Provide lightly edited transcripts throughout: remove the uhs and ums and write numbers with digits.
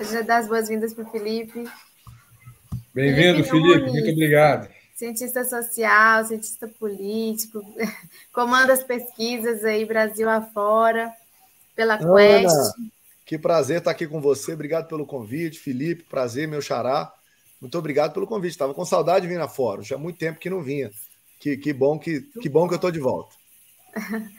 Já dar as boas-vindas para o Felipe. Bem-vindo, Felipe. Muito obrigado. Cientista social, cientista político, comanda as pesquisas aí Brasil afora, pela Quest. Ana, que prazer estar aqui com você. Obrigado pelo convite, Felipe. Prazer, meu xará. Muito obrigado pelo convite. Estava com saudade de vir na Fórum. Já há muito tempo que não vinha. Que bom que eu estou de volta.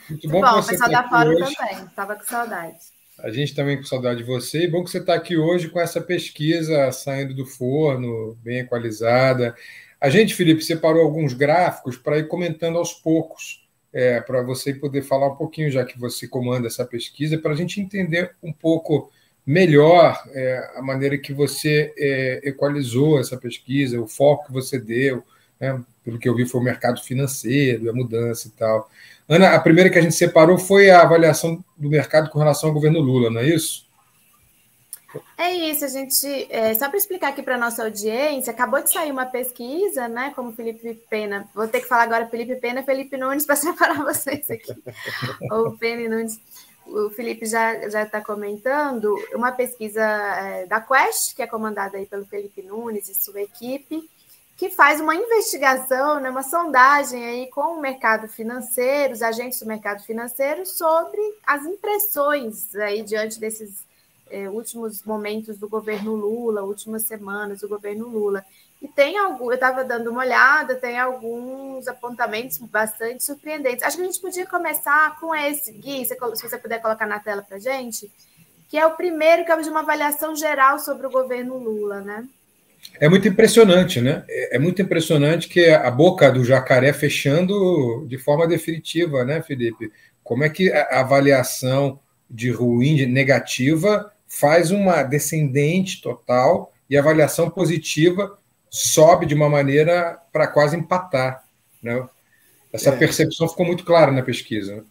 Muito bom que você o pessoal tá da Fórum hoje. Também. Estava com saudade. A gente também com saudade de você. E bom que você está aqui hoje com essa pesquisa saindo do forno, bem equalizada. A gente, Felipe, separou alguns gráficos para ir comentando aos poucos, para você poder falar um pouquinho, já que você comanda essa pesquisa, para a gente entender um pouco melhor a maneira que você equalizou essa pesquisa, o foco que você deu, né? Pelo que eu vi foi o mercado financeiro, a mudança e tal. Ana, a primeira que a gente separou foi a avaliação do mercado com relação ao governo Lula, não é isso? É isso, a gente, só para explicar aqui para a nossa audiência, acabou de sair uma pesquisa, né, como Felipe Pena, vou ter que falar agora Felipe Pena, Felipe Nunes, para separar vocês aqui, ou Pena e Nunes, o Felipe já está comentando, uma pesquisa da Quest, que é comandada aí pelo Felipe Nunes e sua equipe, que faz uma investigação, né, uma sondagem aí com o mercado financeiro, os agentes do mercado financeiro, sobre as impressões aí diante desses últimos momentos do governo Lula, últimas semanas do governo Lula. E tem eu estava dando uma olhada, tem alguns apontamentos bastante surpreendentes. Acho que a gente podia começar com esse, Gui, se você puder colocar na tela para a gente, que é o primeiro, que é de uma avaliação geral sobre o governo Lula, né? É muito impressionante, né? É muito impressionante que a boca do jacaré fechando de forma definitiva, né, Felipe? Como é que a avaliação de ruim, de negativa, faz uma descendente total e a avaliação positiva sobe de uma maneira para quase empatar, né? Essa percepção ficou muito clara na pesquisa. Né?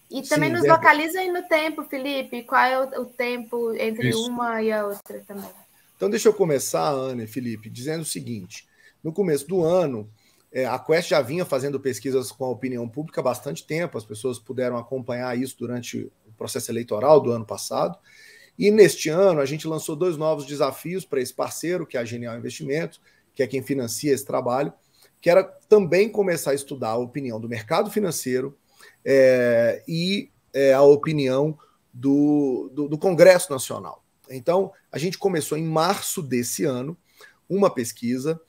E também nos localiza aí no tempo, Felipe. Qual é o tempo entre uma e a outra também? Então, deixa eu começar, Ana e Felipe, dizendo o seguinte. No começo do ano, a Quest já vinha fazendo pesquisas com a opinião pública há bastante tempo, as pessoas puderam acompanhar isso durante o processo eleitoral do ano passado, e neste ano a gente lançou 2 novos desafios para esse parceiro, que é a Genial Investimentos, que é quem financia esse trabalho, que era também começar a estudar a opinião do mercado financeiro e a opinião do Congresso Nacional. Então, a gente começou em março desse ano uma pesquisa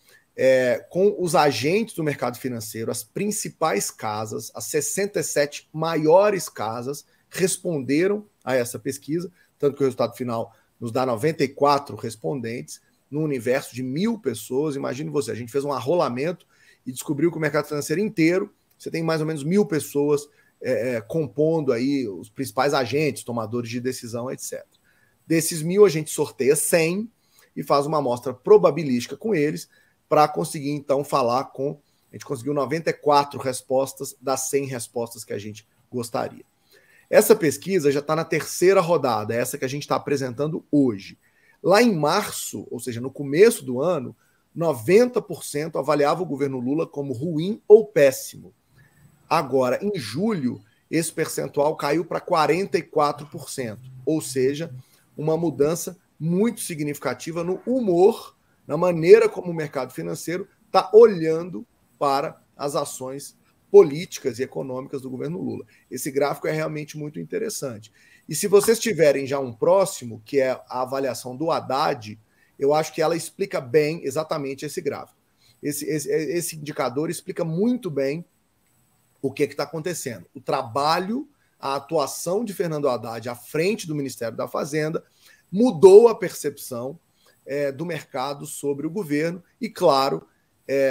com os agentes do mercado financeiro, as principais casas, as 67 maiores casas responderam a essa pesquisa, tanto que o resultado final nos dá 94 respondentes, no universo de 1.000 pessoas. Imagine você, a gente fez um arrolamento e descobriu que o mercado financeiro inteiro, você tem mais ou menos 1.000 pessoas compondo aí os principais agentes, tomadores de decisão, etc. Desses 1.000, a gente sorteia 100 e faz uma amostra probabilística com eles para conseguir, então, falar com... A gente conseguiu 94 respostas das 100 respostas que a gente gostaria. Essa pesquisa já está na 3ª rodada, essa que a gente está apresentando hoje. Lá em março, ou seja, no começo do ano, 90% avaliava o governo Lula como ruim ou péssimo. Agora, em julho, esse percentual caiu para 44%, ou seja, uma mudança muito significativa no humor, na maneira como o mercado financeiro está olhando para as ações políticas e econômicas do governo Lula. Esse gráfico é realmente muito interessante. E se vocês tiverem já um próximo, que é a avaliação do Haddad, eu acho que ela explica bem exatamente esse gráfico. Esse indicador explica muito bem o que está acontecendo. O trabalho, a atuação de Fernando Haddad à frente do Ministério da Fazenda mudou a percepção do mercado sobre o governo e, claro,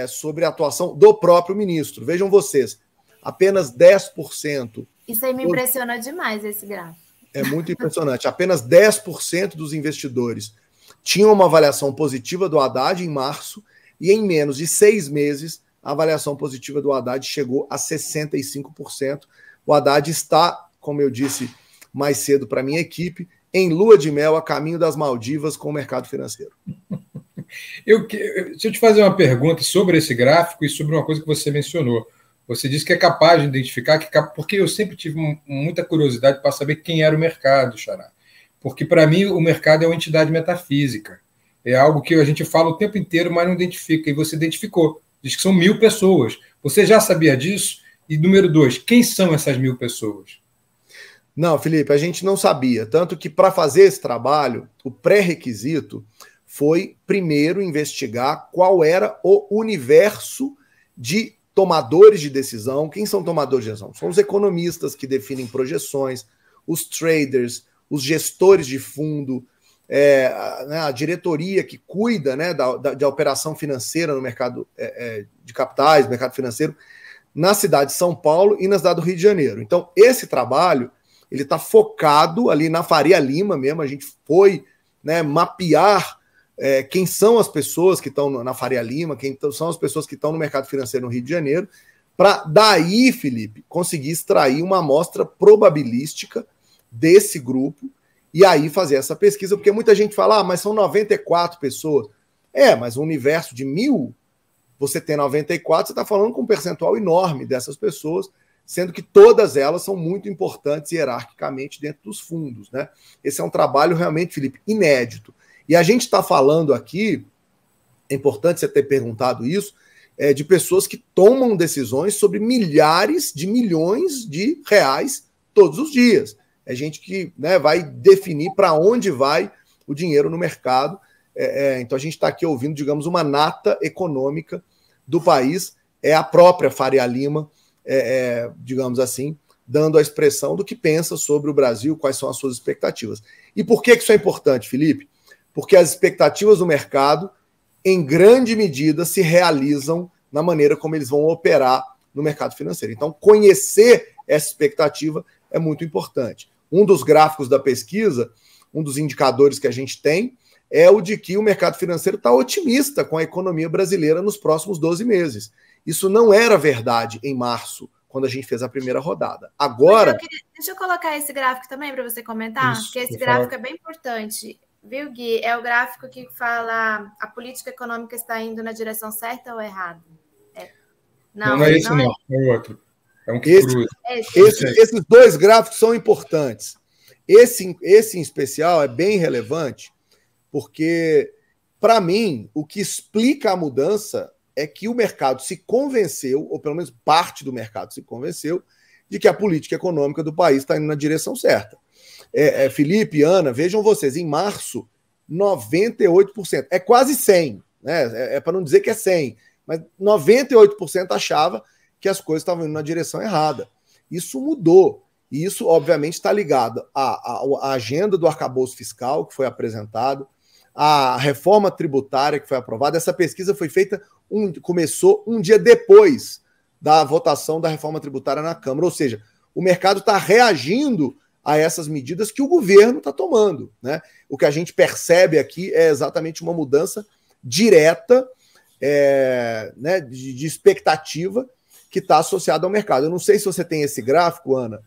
sobre a atuação do próprio ministro. Vejam vocês, apenas 10%... Isso aí me impressiona demais, esse gráfico. É muito impressionante. Apenas 10% dos investidores tinham uma avaliação positiva do Haddad em março e em menos de 6 meses a avaliação positiva do Haddad chegou a 65%. O Haddad está, como eu disse mais cedo para a minha equipe, em lua de mel a caminho das Maldivas com o mercado financeiro. Deixa eu te fazer uma pergunta sobre esse gráfico e sobre uma coisa que você mencionou. Você disse que é capaz de identificar, porque eu sempre tive muita curiosidade para saber quem era o mercado, Xará. porque para mim o mercado é uma entidade metafísica. É algo que a gente fala o tempo inteiro, mas não identifica. E você identificou. Diz que são 1.000 pessoas. Você já sabia disso? E número 2, quem são essas 1.000 pessoas? Não, Felipe, a gente não sabia. Tanto que para fazer esse trabalho, o pré-requisito foi primeiro investigar qual era o universo de tomadores de decisão. Quem são tomadores de decisão? São os economistas que definem projeções, os traders, os gestores de fundo, a diretoria que cuida, né, da operação financeira no mercado de capitais, mercado financeiro, na cidade de São Paulo e na cidade do Rio de Janeiro. Então, esse trabalho ele está focado ali na Faria Lima mesmo. A gente foi, né, mapear quem são as pessoas que estão na Faria Lima, quem são as pessoas que estão no mercado financeiro no Rio de Janeiro, para daí, Felipe, conseguir extrair uma amostra probabilística desse grupo e aí fazer essa pesquisa, porque muita gente fala, mas são 94 pessoas. Mas um universo de 1.000, você tem 94, você está falando com um percentual enorme dessas pessoas, sendo que todas elas são muito importantes hierarquicamente dentro dos fundos, né? Esse é um trabalho realmente, Felipe, inédito. E a gente está falando aqui, é importante você ter perguntado isso, de pessoas que tomam decisões sobre milhares de milhões de reais todos os dias. É gente que, né, vai definir para onde vai o dinheiro no mercado. Então a gente está aqui ouvindo, digamos, uma nata econômica do país, é a própria Faria Lima, digamos assim, dando a expressão do que pensa sobre o Brasil, quais são as suas expectativas. E por que isso é importante, Felipe? Porque as expectativas do mercado, em grande medida, se realizam na maneira como eles vão operar no mercado financeiro. Então, conhecer essa expectativa é muito importante. Um dos gráficos da pesquisa, um dos indicadores que a gente tem, é o de que o mercado financeiro está otimista com a economia brasileira nos próximos 12 meses. Isso não era verdade em março, quando a gente fez a primeira rodada. Agora... Deixa eu colocar esse gráfico também para você comentar, porque esse gráfico é bem importante. Viu, Gui? É o gráfico que fala a política econômica está indo na direção certa ou errada? Não é esse, não. É outro. É um que cruza. Esses dois gráficos são importantes. Esse em especial é bem relevante, porque, para mim, o que explica a mudança é que o mercado se convenceu, ou pelo menos parte do mercado se convenceu, de que a política econômica do país está indo na direção certa. Felipe, Ana, vejam vocês, em março, 98%, é quase 100%, né? Para não dizer que é 100%, mas 98% achava que as coisas estavam indo na direção errada. Isso mudou, e isso, obviamente, está ligado à agenda do arcabouço fiscal, que foi apresentado, à reforma tributária, que foi aprovada. Essa pesquisa foi feita, começou um dia depois da votação da reforma tributária na Câmara, ou seja, o mercado está reagindo a essas medidas que o governo está tomando, né? O que a gente percebe aqui é exatamente uma mudança direta, né, de expectativa que está associada ao mercado. Eu não sei se você tem esse gráfico, Ana.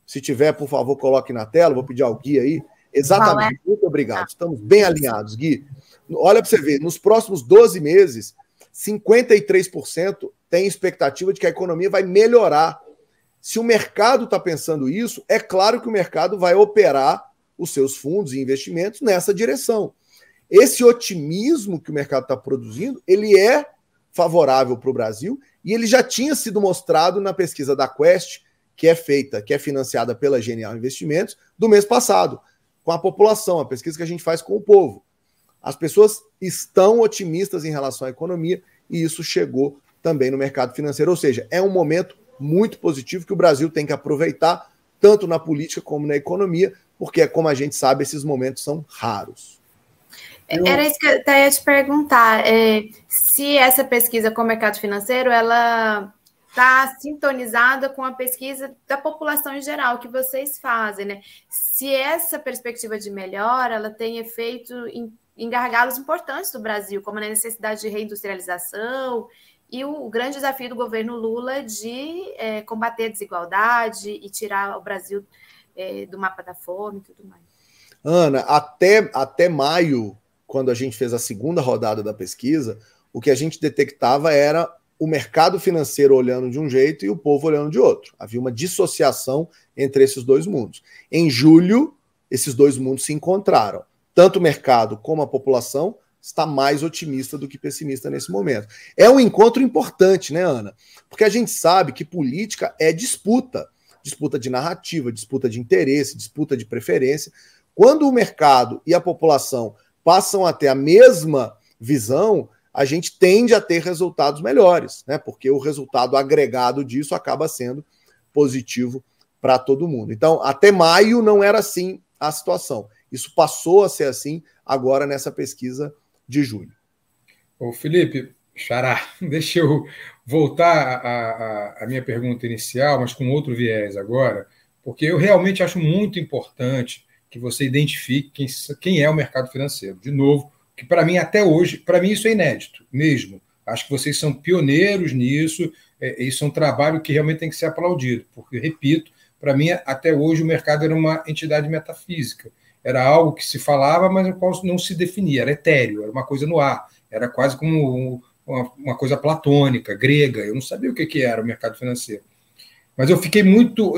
Se tiver, por favor, coloque na tela. Vou pedir ao Gui aí. Exatamente. Muito obrigado. Estamos bem alinhados, Gui. Olha para você ver, nos próximos 12 meses, 53% tem expectativa de que a economia vai melhorar. Se o mercado está pensando isso, é claro que o mercado vai operar os seus fundos e investimentos nessa direção. Esse otimismo que o mercado está produzindo, ele é favorável para o Brasil e ele já tinha sido mostrado na pesquisa da Quest, que é financiada pela Genial Investimentos, do mês passado, com a população, a pesquisa que a gente faz com o povo. As pessoas estão otimistas em relação à economia e isso chegou também no mercado financeiro. Ou seja, é um momento muito positivo que o Brasil tem que aproveitar, tanto na política como na economia, porque, como a gente sabe, esses momentos são raros. Era isso que eu até ia te perguntar. Se essa pesquisa com o mercado financeiro, ela está sintonizada com a pesquisa da população em geral que vocês fazem, né? Se essa perspectiva de melhora, ela tem efeito em gargalos importantes do Brasil, como a necessidade de reindustrialização e o grande desafio do governo Lula de combater a desigualdade e tirar o Brasil do mapa da fome e tudo mais. Ana, até maio, quando a gente fez a segunda rodada da pesquisa, o que a gente detectava era o mercado financeiro olhando de um jeito e o povo olhando de outro. Havia uma dissociação entre esses dois mundos. Em julho, esses dois mundos se encontraram. Tanto o mercado como a população está mais otimista do que pessimista nesse momento. É um encontro importante, né, Ana? Porque a gente sabe que política é disputa. Disputa de narrativa, disputa de interesse, disputa de preferência. Quando o mercado e a população passam a ter a mesma visão, a gente tende a ter resultados melhores, né? Porque o resultado agregado disso acaba sendo positivo para todo mundo. Então, até maio não era assim a situação. Isso passou a ser assim agora nessa pesquisa de julho. Ô, Felipe, Xará, deixa eu voltar à minha pergunta inicial, mas com outro viés agora, porque eu realmente acho muito importante que você identifique quem é o mercado financeiro. De novo, que para mim até hoje, para mim isso é inédito mesmo. Acho que vocês são pioneiros nisso, isso é um trabalho que realmente tem que ser aplaudido, porque, repito, para mim até hoje o mercado era uma entidade metafísica. Era algo que se falava, mas não se definia, era etéreo, era uma coisa no ar, era quase como uma coisa platônica, grega. Eu não sabia o que era o mercado financeiro. Mas eu fiquei muito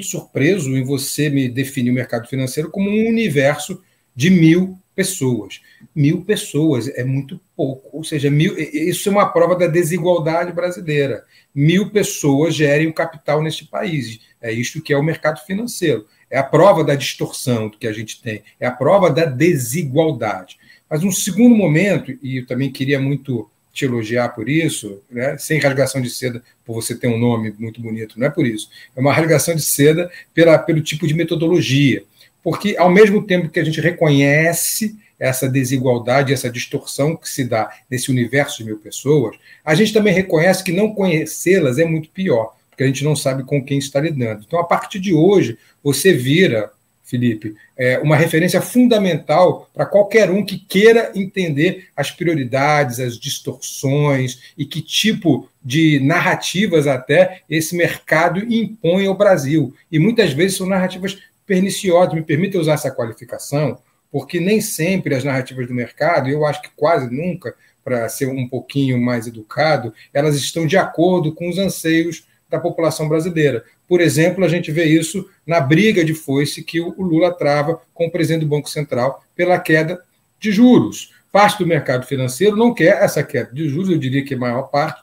surpreso em você me definir o mercado financeiro como um universo de 1.000 pessoas. 1.000 pessoas é muito pouco, ou seja, isso é uma prova da desigualdade brasileira. 1.000 pessoas gerem o capital neste país. É isto que é o mercado financeiro. É a prova da distorção que a gente tem, é a prova da desigualdade. Mas um segundo momento, e eu também queria muito te elogiar por isso, né? Sem rasgação de seda, por você ter um nome muito bonito, não é por isso. É uma rasgação de seda pelo tipo de metodologia. Porque, ao mesmo tempo que a gente reconhece essa desigualdade, essa distorção que se dá nesse universo de 1.000 pessoas, a gente também reconhece que não conhecê-las é muito pior, porque a gente não sabe com quem está lidando. Então, a partir de hoje, você vira, Felipe, uma referência fundamental para qualquer um que queira entender as prioridades, as distorções e que tipo de narrativas até esse mercado impõe ao Brasil. E muitas vezes são narrativas perniciosas. Me permita usar essa qualificação, porque nem sempre as narrativas do mercado, eu acho que quase nunca, para ser um pouquinho mais educado, elas estão de acordo com os anseios da população brasileira. Por exemplo, a gente vê isso na briga de foice que o Lula trava com o presidente do Banco Central pela queda de juros. Parte do mercado financeiro não quer essa queda de juros, eu diria que a maior parte,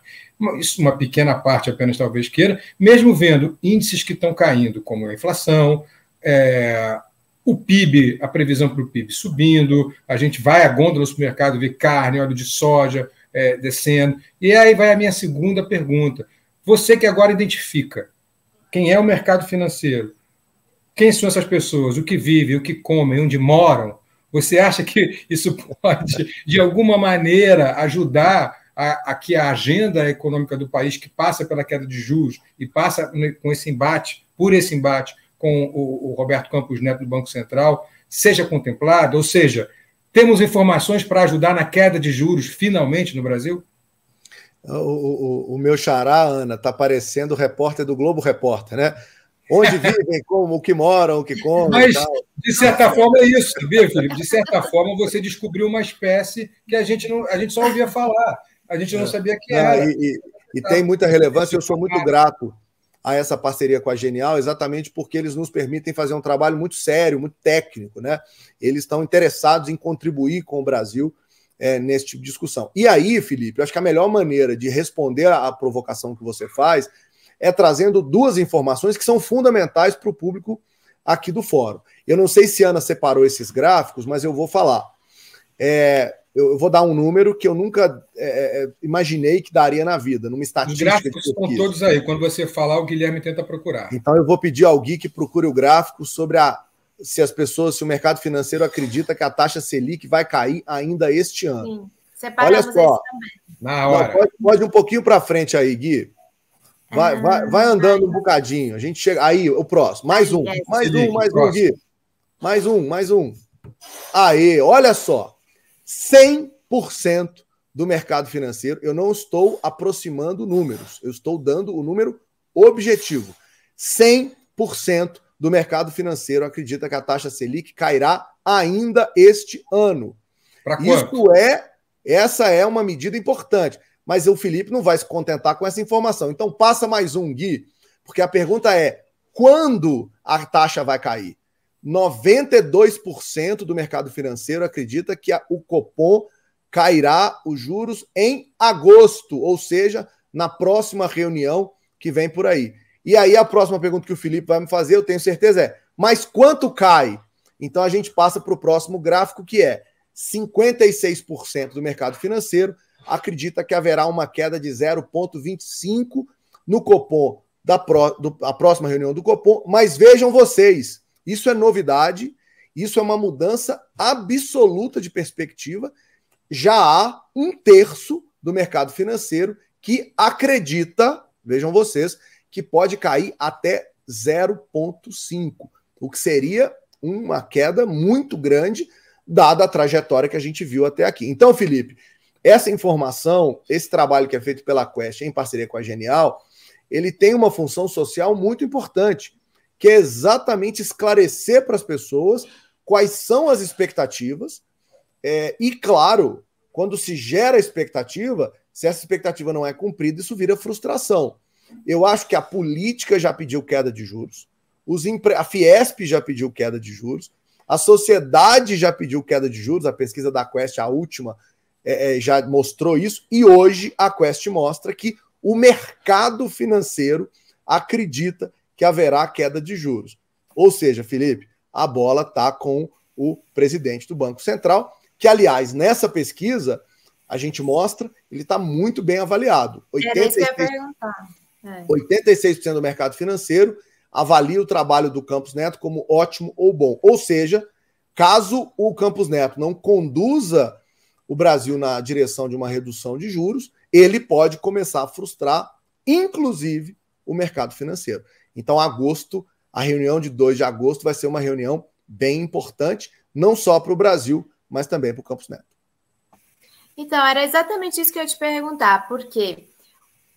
uma pequena parte apenas talvez queira, mesmo vendo índices que estão caindo, como a inflação, o PIB, a previsão para o PIB subindo, a gente vai à gôndola do supermercado ver carne, óleo de soja descendo. E aí vai a minha segunda pergunta. Você que agora identifica quem é o mercado financeiro, quem são essas pessoas, o que vivem, o que comem, onde moram, você acha que isso pode, de alguma maneira, ajudar a que a agenda econômica do país, que passa pela queda de juros e passa com esse embate, com o Roberto Campos Neto do Banco Central, seja contemplada? Ou seja, temos informações para ajudar na queda de juros, finalmente, no Brasil? O meu xará, Ana, está parecendo o repórter do Globo Repórter, né? Onde vivem, como, o que moram, o que comem. Mas, de certa forma, é isso, sabia, Felipe? De certa forma, você descobriu uma espécie que a gente só ouvia falar, a gente não sabia que era. E tem muita relevância, eu sou muito grato a essa parceria com a Genial, exatamente porque eles nos permitem fazer um trabalho muito sério, muito técnico, né? Eles estão interessados em contribuir com o Brasil nesse tipo de discussão. E aí, Felipe, eu acho que a melhor maneira de responder à provocação que você faz é trazendo duas informações que são fundamentais para o público aqui do fórum. Eu não sei se a Ana separou esses gráficos, mas eu vou falar. Eu vou dar um número que eu nunca imaginei que daria na vida, numa estatística. Os gráficos estão todos aí. Quando você falar, o Guilherme tenta procurar. Então eu vou pedir ao Gui que procure o gráfico sobre se o mercado financeiro acredita que a taxa Selic vai cair ainda este ano. Sim, separamos. Olha só, também. Na hora. Não, pode um pouquinho para frente aí, Gui. Vai andando um bocadinho. A gente chega. Aí, o próximo. Mais um, Gui. Mais um. Aí, olha só. 100% do mercado financeiro. Eu não estou aproximando números. Eu estou dando o número objetivo. 100% do mercado financeiro acredita que a taxa Selic cairá ainda este ano. Para quanto? Essa é uma medida importante. Mas o Felipe não vai se contentar com essa informação. Então passa mais um, Gui, porque a pergunta é: quando a taxa vai cair? 92% do mercado financeiro acredita que o Copom cairá os juros em agosto, ou seja, na próxima reunião que vem por aí. E aí a próxima pergunta que o Felipe vai me fazer, eu tenho certeza, é: mas quanto cai? Então a gente passa para o próximo gráfico, que é 56% do mercado financeiro acredita que haverá uma queda de 0,25 no Copom, a próxima reunião do Copom. Mas vejam vocês, isso é novidade, isso é uma mudança absoluta de perspectiva. Já há 1/3 do mercado financeiro que acredita, vejam vocês, que pode cair até 0,5, o que seria uma queda muito grande, dada a trajetória que a gente viu até aqui. Então, Felipe, essa informação, esse trabalho que é feito pela Quest em parceria com a Genial, ele tem uma função social muito importante, que é exatamente esclarecer para as pessoas quais são as expectativas. E, claro, quando se gera expectativa, se essa expectativa não é cumprida, isso vira frustração. Eu acho que a política já pediu queda de juros, a Fiesp já pediu queda de juros, a sociedade já pediu queda de juros, a pesquisa da Quest, a última, já mostrou isso, e hoje a Quest mostra que o mercado financeiro acredita que haverá queda de juros. Ou seja, Felipe, a bola está com o presidente do Banco Central, que, aliás, nessa pesquisa, a gente mostra, ele está muito bem avaliado. 86% do mercado financeiro avalia o trabalho do Campos Neto como ótimo ou bom. Ou seja, caso o Campos Neto não conduza o Brasil na direção de uma redução de juros, ele pode começar a frustrar, inclusive, o mercado financeiro. Então, agosto, a reunião de 2 de agosto vai ser uma reunião bem importante, não só para o Brasil, mas também para o Campos Neto. Então, era exatamente isso que eu ia te perguntar, porque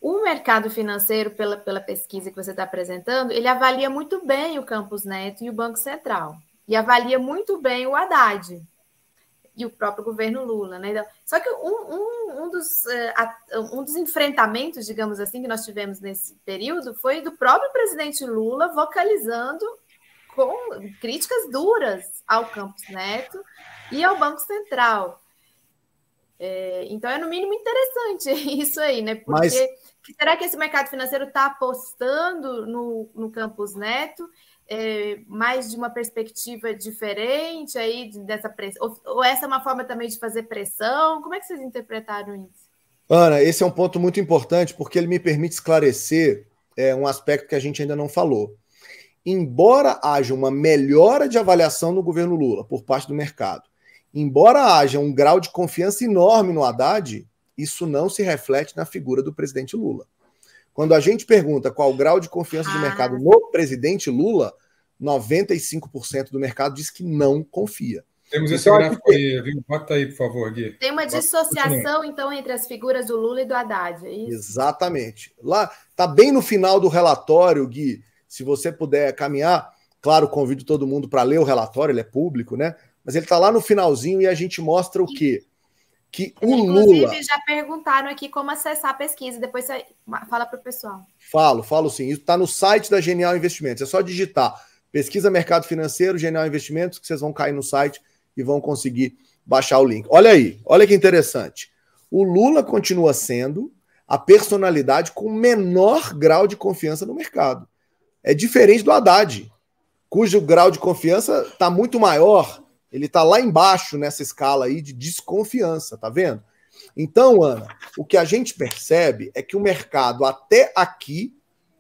o mercado financeiro, pela pesquisa que você está apresentando, ele avalia muito bem o Campos Neto e o Banco Central, e avalia muito bem o Haddad e o próprio governo Lula, né? Só que um dos enfrentamentos, digamos assim, que nós tivemos nesse período foi do próprio presidente Lula vocalizando com críticas duras ao Campos Neto e ao Banco Central. Então é no mínimo interessante isso aí, né? Porque será que esse mercado financeiro está apostando no Campos Neto? Mais de uma perspectiva diferente aí dessa pressão, ou essa é uma forma também de fazer pressão? Como é que vocês interpretaram isso? Ana, esse é um ponto muito importante porque ele me permite esclarecer um aspecto que a gente ainda não falou. Embora haja uma melhora de avaliação no governo Lula por parte do mercado, embora haja um grau de confiança enorme no Haddad, isso não se reflete na figura do presidente Lula. Quando a gente pergunta qual o grau de confiança do mercado no presidente Lula, 95% do mercado diz que não confia. Temos esse gráfico aí, viu? Bota aí, por favor, Gui. Tem uma dissociação, então, entre as figuras do Lula e do Haddad, é isso? Exatamente. Lá, tá bem no final do relatório, Gui, se você puder caminhar, claro, convido todo mundo para ler o relatório, ele é público, né? Mas ele tá lá no finalzinho e a gente mostra o quê? Que o Lula... Inclusive, já perguntaram aqui como acessar a pesquisa, depois você fala para o pessoal. Falo sim. Isso está no site da Genial Investimentos. É só digitar pesquisa mercado financeiro, Genial Investimentos, que vocês vão cair no site e vão conseguir baixar o link. Olha aí, olha que interessante. O Lula continua sendo a personalidade com menor grau de confiança no mercado. É diferente do Haddad, cujo grau de confiança está muito maior. Ele está lá embaixo nessa escala aí de desconfiança, tá vendo? Então, Ana, o que a gente percebe é que o mercado até aqui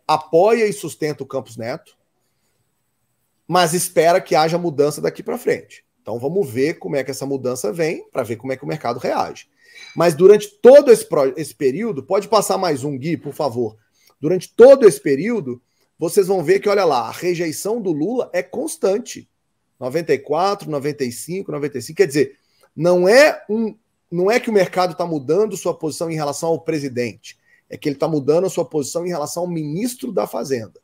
apoia e sustenta o Campos Neto, mas espera que haja mudança daqui para frente. Então vamos ver como é que essa mudança vem, para ver como é que o mercado reage. Mas durante todo esse período, pode passar mais um, Gui, por favor. Durante todo esse período, vocês vão ver que, olha lá, a rejeição do Lula é constante. 94, 95, 95. Quer dizer, não é que o mercado está mudando sua posição em relação ao presidente, é que ele está mudando a sua posição em relação ao ministro da Fazenda.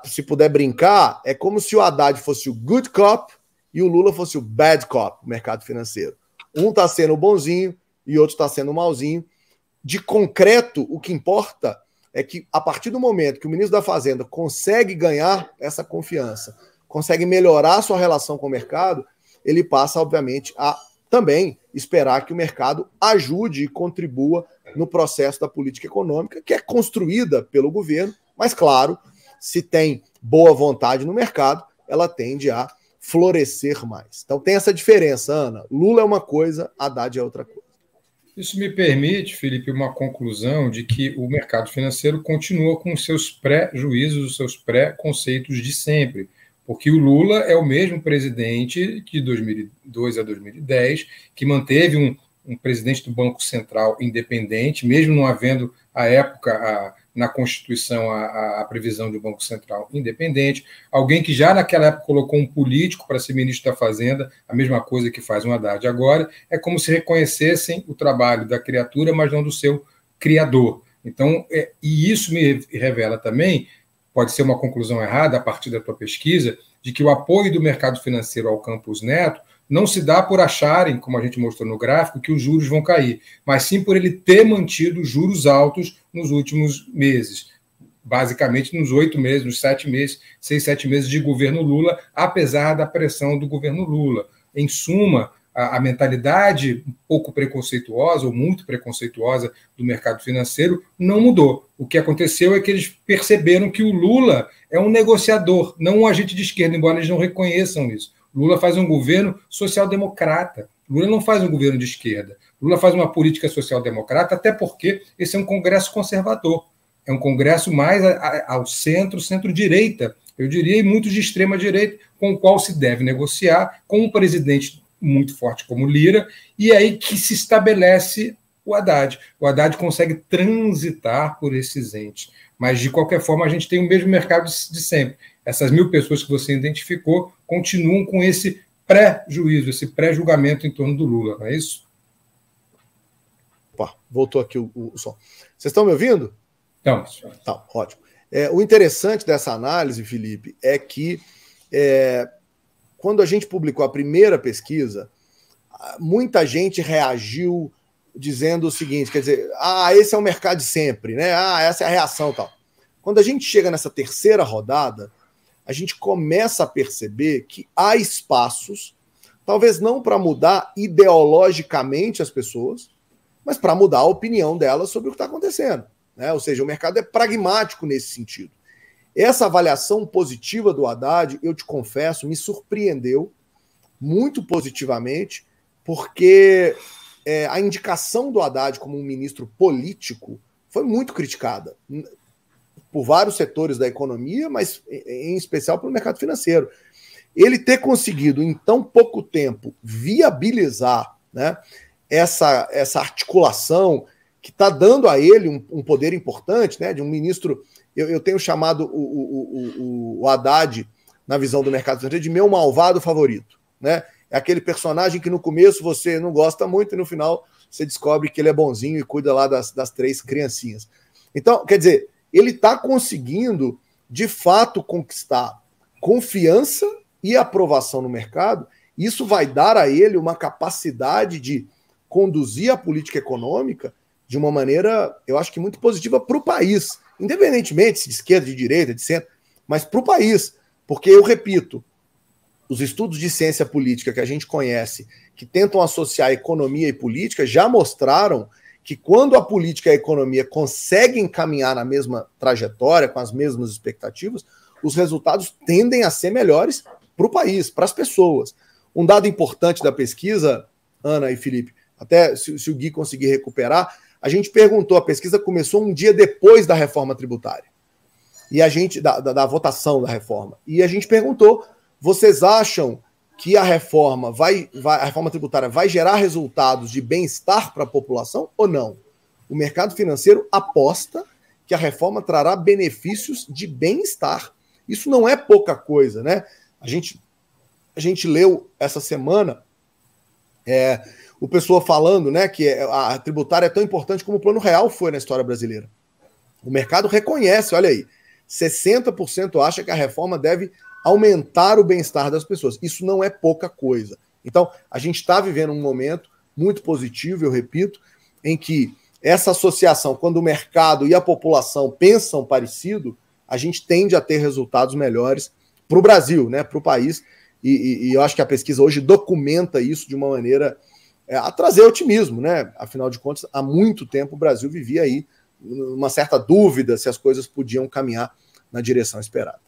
Se puder brincar, é como se o Haddad fosse o good cop e o Lula fosse o bad cop no mercado financeiro. Um está sendo bonzinho e outro está sendo malzinho. De concreto, o que importa é que, a partir do momento que o ministro da Fazenda consegue ganhar essa confiança consegue melhorar a sua relação com o mercado, ele passa, obviamente, a também esperar que o mercado ajude e contribua no processo da política econômica, que é construída pelo governo, mas, claro, se tem boa vontade no mercado, ela tende a florescer mais. Então tem essa diferença, Ana. Lula é uma coisa, Haddad é outra coisa. Isso me permite, Felipe, uma conclusão de que o mercado financeiro continua com os seus pré-juízos, os seus pré-conceitos de sempre, porque o Lula é o mesmo presidente de 2002 a 2010, que manteve um presidente do Banco Central independente, mesmo não havendo, à época, na Constituição, a previsão de um Banco Central independente, alguém que já naquela época colocou um político para ser ministro da Fazenda, a mesma coisa que faz um Haddad agora, é como se reconhecessem o trabalho da criatura, mas não do seu criador. Então, e isso me revela também, pode ser uma conclusão errada a partir da tua pesquisa, de que o apoio do mercado financeiro ao Campos Neto não se dá por acharem, como a gente mostrou no gráfico, que os juros vão cair, mas sim por ele ter mantido juros altos nos últimos meses, basicamente nos 8 meses, nos 7 meses, 6, 7 meses de governo Lula, apesar da pressão do governo Lula. Em suma, a mentalidade um pouco preconceituosa ou muito preconceituosa do mercado financeiro não mudou. O que aconteceu é que eles perceberam que o Lula é um negociador, não um agente de esquerda, embora eles não reconheçam isso. Lula faz um governo social-democrata. Lula não faz um governo de esquerda. Lula faz uma política social-democrata, até porque esse é um congresso conservador. É um congresso mais ao centro, centro-direita, eu diria, e muito de extrema-direita, com o qual se deve negociar, com um presidente muito forte como Lira, e aí que se estabelece o Haddad. O Haddad consegue transitar por esses entes. Mas, de qualquer forma, a gente tem o mesmo mercado de sempre. Essas 1.000 pessoas que você identificou continuam com esse pré-juízo, esse pré-julgamento em torno do Lula, não é isso? Opa, voltou aqui o som. Vocês estão me ouvindo? Então, tá, ótimo. O interessante dessa análise, Felipe, é que quando a gente publicou a primeira pesquisa, muita gente reagiu dizendo o seguinte, quer dizer, esse é o mercado de sempre, né? Essa é a reação e tal. Quando a gente chega nessa terceira rodada, a gente começa a perceber que há espaços, talvez não para mudar ideologicamente as pessoas, mas para mudar a opinião delas sobre o que está acontecendo, né? Ou seja, o mercado é pragmático nesse sentido. Essa avaliação positiva do Haddad, eu te confesso, me surpreendeu muito positivamente, porque a indicação do Haddad como um ministro político foi muito criticada por vários setores da economia, mas em especial pelo mercado financeiro. Ele ter conseguido, em tão pouco tempo, viabilizar, né, essa articulação que está dando a ele um poder importante, né, de um ministro. Eu tenho chamado o Haddad, na visão do mercado financeiro, de meu malvado favorito, né? É aquele personagem que no começo você não gosta muito e no final você descobre que ele é bonzinho e cuida lá das 3 criancinhas. Então, quer dizer, ele está conseguindo, de fato, conquistar confiança e aprovação no mercado. Isso vai dar a ele uma capacidade de conduzir a política econômica de uma maneira, eu acho que muito positiva para o país, independentemente se de esquerda, de direita, de centro, mas para o país. Porque, eu repito, os estudos de ciência política que a gente conhece, que tentam associar economia e política, já mostraram que quando a política e a economia conseguem caminhar na mesma trajetória, com as mesmas expectativas, os resultados tendem a ser melhores para o país, para as pessoas. Um dado importante da pesquisa, Ana e Felipe, até se o Gui conseguir recuperar, a gente perguntou, a pesquisa começou um dia depois da reforma tributária, e a gente da votação da reforma, e a gente perguntou: vocês acham que a reforma tributária vai gerar resultados de bem-estar para a população ou não? O mercado financeiro aposta que a reforma trará benefícios de bem-estar. Isso não é pouca coisa, né? A gente leu essa semana o pessoal falando, né, que a tributária é tão importante como o Plano Real foi na história brasileira. O mercado reconhece, olha aí, 60% acha que a reforma deve aumentar o bem-estar das pessoas. Isso não é pouca coisa. Então, a gente está vivendo um momento muito positivo, eu repito, em que essa associação, quando o mercado e a população pensam parecido, a gente tende a ter resultados melhores para o Brasil, né, para o país, e eu acho que a pesquisa hoje documenta isso de uma maneira a trazer otimismo, né? Afinal de contas, há muito tempo o Brasil vivia aí uma certa dúvida se as coisas podiam caminhar na direção esperada.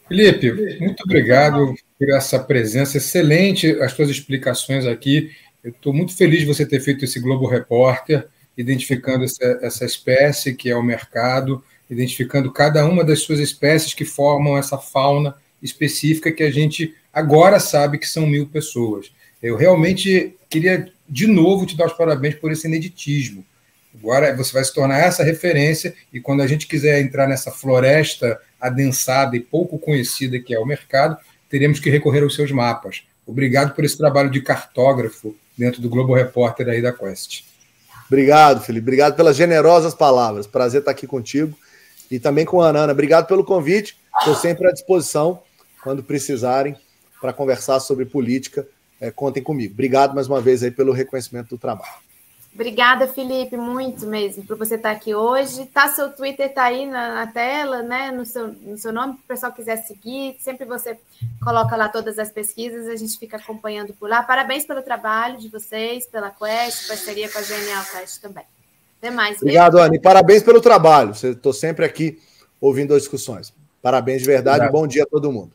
Felipe, muito obrigado por essa presença excelente, as suas explicações aqui. Eu estou muito feliz de você ter feito esse Globo Repórter, identificando essa espécie que é o mercado, identificando cada uma das suas espécies que formam essa fauna específica que a gente agora sabe que são 1.000 pessoas. Eu realmente queria, de novo, te dar os parabéns por esse ineditismo. Agora você vai se tornar essa referência e quando a gente quiser entrar nessa floresta adensada e pouco conhecida que é o mercado, teremos que recorrer aos seus mapas. Obrigado por esse trabalho de cartógrafo dentro do Globo Repórter aí da Quest. Obrigado, Felipe. Obrigado pelas generosas palavras. Prazer estar aqui contigo e também com a Ana. Obrigado pelo convite. Estou sempre à disposição quando precisarem para conversar sobre política. Contem comigo. Obrigado mais uma vez aí pelo reconhecimento do trabalho. Obrigada, Felipe, muito mesmo, por você estar aqui hoje. Seu Twitter está aí na tela, né? No seu nome, se o pessoal quiser seguir, sempre você coloca lá todas as pesquisas, a gente fica acompanhando por lá. Parabéns pelo trabalho de vocês, pela Quest, parceria com a Genial Quest também. Até mais. Obrigado, Ana, e parabéns pelo trabalho. Estou sempre aqui ouvindo as discussões. Parabéns de verdade. Obrigado. Bom dia a todo mundo.